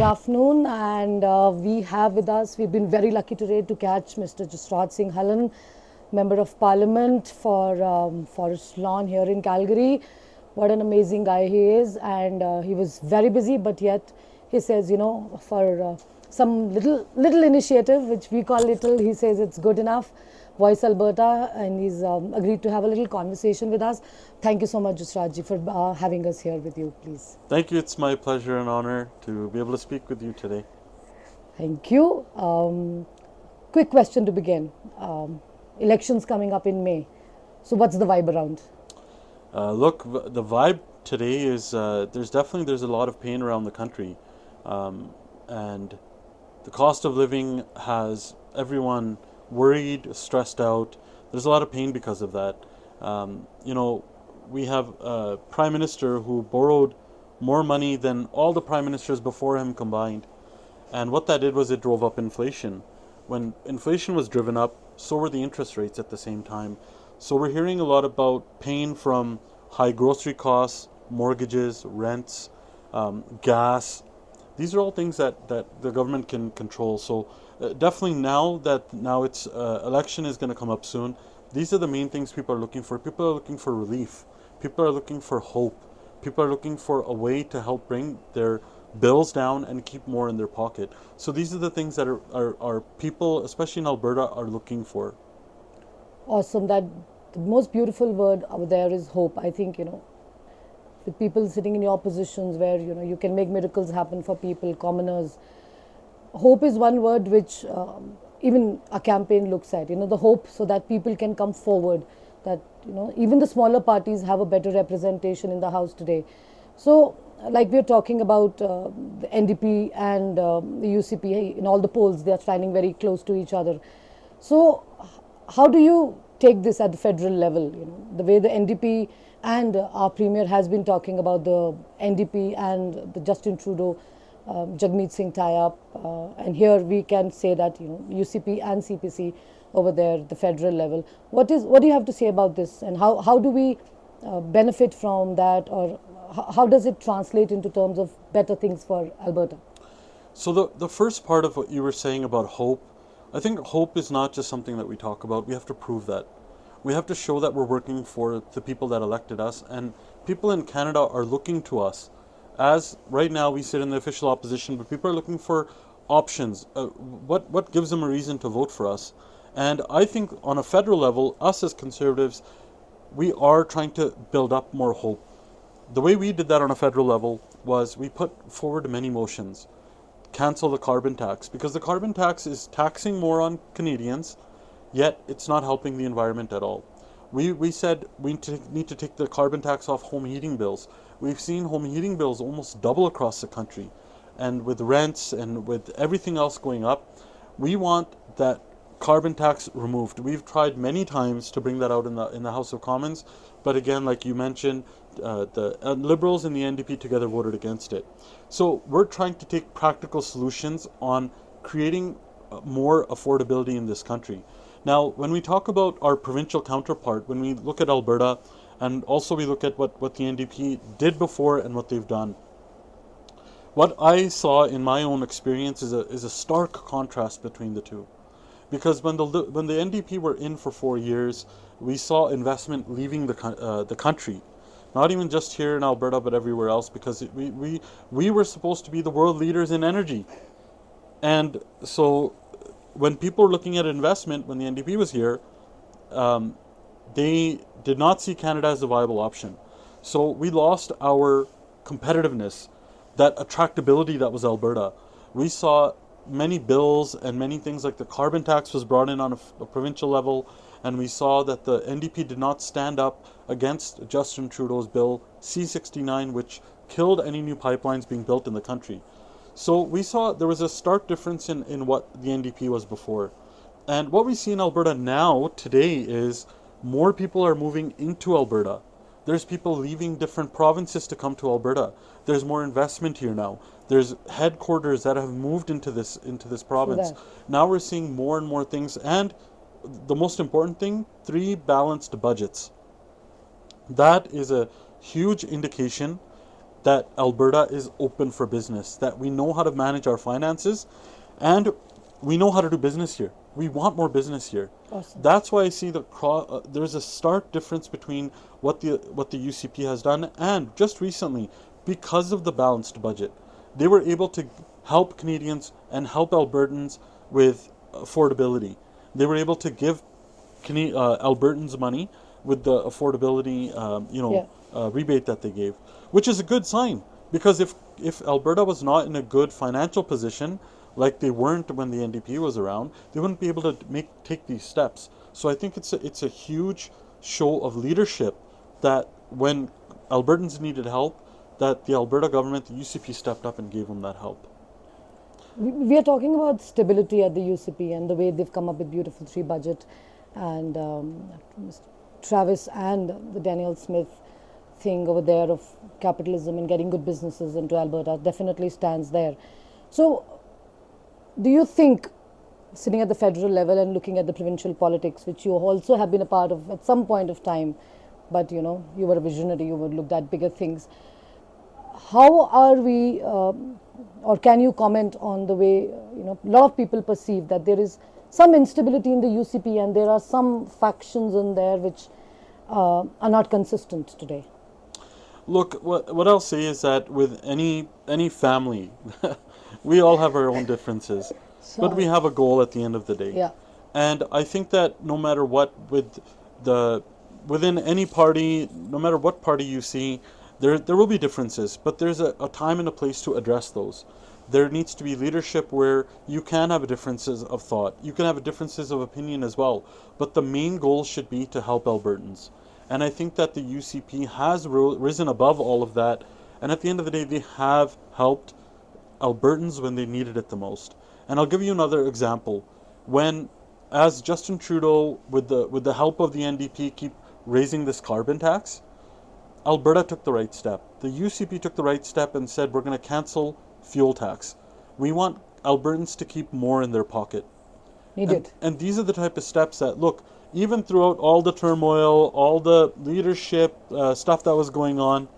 afternoon, and we have with us, we've been very lucky today to catch Mr. Jasraj Singh Hallan, Member of Parliament for Forest Lawn here in Calgary. What an amazing guy he is, and he was very busy, but yet he says, for some little initiative, which we call little, he says it's good enough. Voice Alberta, and he's agreed to have a little conversation with us. Thank you so much, Jasrajji, for having us here with you, please. Thank you. It's my pleasure and honor to be able to speak with you today. Thank you. Quick question to begin. Elections coming up in May. So what's the vibe around? Look, the vibe today is there's a lot of pain around the country, and the cost of living has everyone worried, stressed out. There's a lot of pain because of that. We have a prime minister who borrowed more money than all the prime ministers before him combined. And what that did was it drove up inflation. When inflation was driven up, so were the interest rates at the same time. So we're hearing a lot about pain from high grocery costs, mortgages, rents, gas. These are all things that the government can control. So definitely now it's election is going to come up soon. These are the main things people are looking for. People are looking for relief. People are looking for hope. People are looking for a way to help bring their bills down and keep more in their pocket. So these are the things that are people, especially in Alberta, are looking for. Awesome. That the most beautiful word out there is hope. I think, with people sitting in your positions where, you can make miracles happen for people, commoners. Hope is one word which even a campaign looks at, the hope so that people can come forward, that, even the smaller parties have a better representation in the House today. So, like we're talking about the NDP and the UCP, in all the polls, they are standing very close to each other. So, how do you take this at the federal level? The way the NDP and our Premier has been talking about the NDP and the Justin Trudeau, Jagmeet Singh tie-up, and here we can say that UCP and CPC over there, the federal level. What do you have to say about this, and how do we benefit from that, or how does it translate into terms of better things for Alberta? So the first part of what you were saying about hope, I think hope is not just something that we talk about. We have to prove that. We have to show that we're working for the people that elected us, and people in Canada are looking to us. As right now we sit in the official opposition, but people are looking for options. What gives them a reason to vote for us? And I think on a federal level, us as Conservatives, we are trying to build up more hope. The way we did that on a federal level was we put forward many motions. Cancel the carbon tax, because the carbon tax is taxing more on Canadians, yet it's not helping the environment at all. We said we need to take the carbon tax off home heating bills. We've seen home heating bills almost double across the country. And with rents and with everything else going up, we want that carbon tax removed. We've tried many times to bring that out in the House of Commons, but again, like you mentioned, the Liberals and the NDP together voted against it. So we're trying to take practical solutions on creating more affordability in this country. Now, when we talk about our provincial counterpart, when we look at Alberta, and also we look at what the NDP did before and what they've done, what I saw in my own experience is a stark contrast between the two. Because when the NDP were in for 4 years, we saw investment leaving the country, not even just here in Alberta, but everywhere else, because we were supposed to be the world leaders in energy. And so when people were looking at investment, when the NDP was here, they did not see Canada as a viable option. So we lost our competitiveness, that attractability that was Alberta. We saw many bills and many things, like the carbon tax was brought in on a provincial level, and we saw that the NDP did not stand up against Justin Trudeau's bill C-69, which killed any new pipelines being built in the country. So we saw there was a stark difference in what the NDP was before. And what we see in Alberta now, today, is more people are moving into Alberta. There's people leaving different provinces to come to Alberta. There's more investment here now. There's headquarters that have moved into this province. Now we're seeing more and more things, and the most important thing, 3 balanced budgets. That is a huge indication that Alberta is open for business, that we know how to manage our finances, and we know how to do business here. We want more business here. Awesome. That's why I see there's a stark difference between what the UCP has done, and just recently, because of the balanced budget, they were able to help Canadians and help Albertans with affordability. They were able to give Albertans money with the affordability, rebate that they gave, which is a good sign, because if Alberta was not in a good financial position, like they weren't when the NDP was around, they wouldn't be able to take these steps. So I think it's a huge show of leadership that when Albertans needed help, that the Alberta government, the UCP, stepped up and gave them that help. We are talking about stability at the UCP and the way they've come up with beautiful 3 budget, and Travis and the Daniel Smith thing over there of capitalism and getting good businesses into Alberta definitely stands there. So do you think, sitting at the federal level and looking at the provincial politics, which you also have been a part of at some point of time, but you were a visionary, you would look at bigger things, how are we, or can you comment on the way a lot of people perceive that there is some instability in the UCP and there are some factions in there which are not consistent today? Look, what I'll say is that with any family, we all have our own differences, but we have a goal at the end of the day. Yeah. And I think that no matter what, within any party, no matter what party you see, there will be differences, but there's a time and a place to address those. There needs to be leadership where you can have differences of thought, you can have differences of opinion as well, but the main goal should be to help Albertans. And I think that the UCP has risen above all of that, and at the end of the day, they have helped Albertans when they needed it the most. And I'll give you another example. When, as Justin Trudeau, with the help of the NDP, keep raising this carbon tax, Alberta took the right step. The UCP took the right step and said, we're going to cancel fuel tax. We want Albertans to keep more in their pocket. Needed. And these are the type of steps that, look, even throughout all the turmoil, all the leadership stuff that was going on,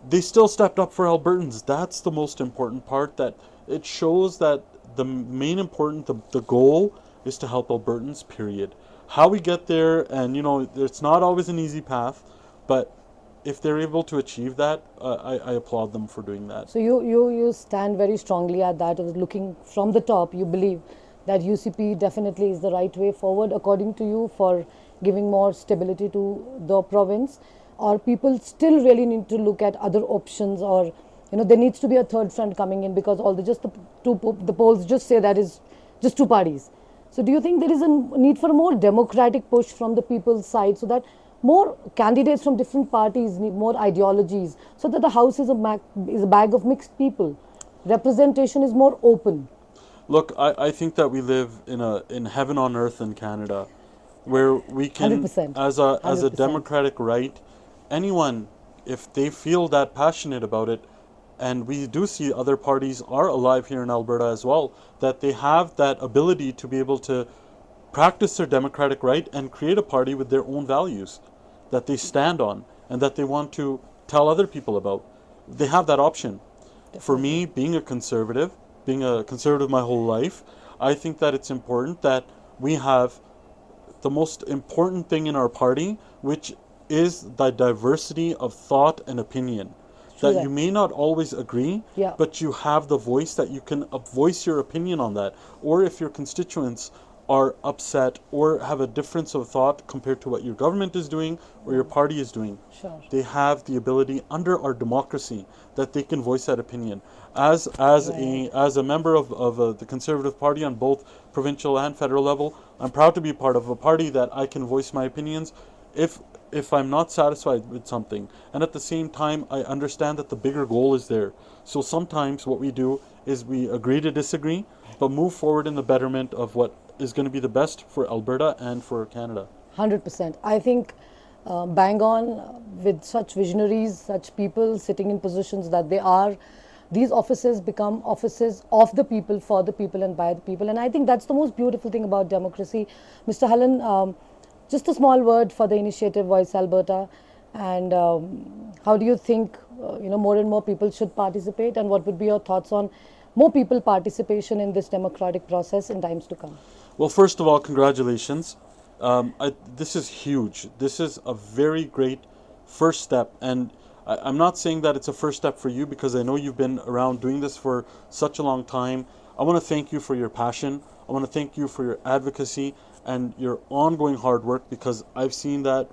they still stepped up for Albertans. That's the most important part, that it shows that the main important, the goal is to help Albertans, period. How we get there, and it's not always an easy path, but if they're able to achieve that, I applaud them for doing that. So you stand very strongly at that, of looking from the top. You believe that UCP definitely is the right way forward, according to you, for giving more stability to the province, or people still really need to look at other options, or there needs to be a third front coming in, because all the polls just say that is just 2 parties. So do you think there is a need for a more democratic push from the people's side, so that more candidates from different parties need more ideologies, so that the house is a bag of mixed people, representation is more open? Look, I think that we live in heaven on earth in Canada, where we can, 100%. as a 100%. democratic right, anyone, if they feel that passionate about it, and we do see other parties are alive here in Alberta as well, that they have that ability to be able to practice their democratic right and create a party with their own values that they stand on and that they want to tell other people about. They have that option. Definitely. For me, being a conservative my whole life, I think that it's important that we have the most important thing in our party, which is the diversity of thought and opinion. That you may not always agree, yeah, but you have the voice that you can voice your opinion on that. Or if your constituents are upset or have a difference of thought compared to what your government is doing or your party is doing, sure, they have the ability under our democracy that they can voice that opinion. As a member of the Conservative Party on both provincial and federal level, I'm proud to be part of a party that I can voice my opinions if I'm not satisfied with something. And at the same time, I understand that the bigger goal is there. So sometimes what we do is we agree to disagree, but move forward in the betterment of what is going to be the best for Alberta and for Canada. 100%. I think bang on, with such visionaries, such people sitting in positions that they are, these offices become offices of the people, for the people, and by the people. And I think that's the most beautiful thing about democracy. Mr. Hallan, just a small word for the initiative Voice Alberta, and how do you think more and more people should participate, and what would be your thoughts on more people participation in this democratic process in times to come? Well, first of all, congratulations. This is huge. This is a very great first step. And I'm not saying that it's a first step for you because I know you've been around doing this for such a long time. I want to thank you for your passion. I want to thank you for your advocacy and your ongoing hard work, because I've seen that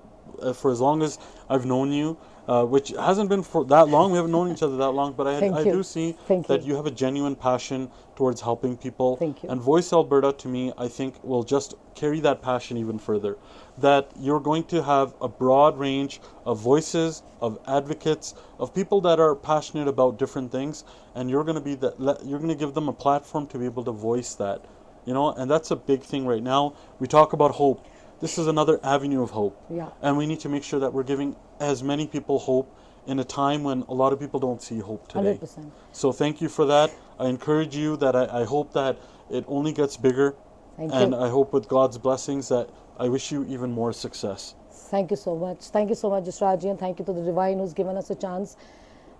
for as long as I've known you, which hasn't been for that long. We haven't known each other that long, but Thank I you. do see Thank that you. you have a genuine passion towards helping people. Thank you. And Voice Alberta, to me, I think will just carry that passion even further. That you're going to have a broad range of voices, of advocates, of people that are passionate about different things, and you're going to be you're going to give them a platform to be able to voice that. And that's a big thing right now. We talk about hope. This is another avenue of hope. Yeah. And we need to make sure that we're giving as many people hope in a time when a lot of people don't see hope today. 100%. So thank you for that. I encourage you that I hope that it only gets bigger. Thank And you. I hope with God's blessings that I wish you even more success. Thank you so much. Thank you so much, Jasraj, and thank you to the Divine who's given us a chance.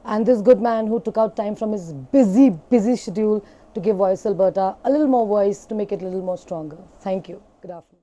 And this good man who took out time from his busy, busy schedule to give Voice Alberta a little more voice, to make it a little more stronger. Thank you. Good afternoon.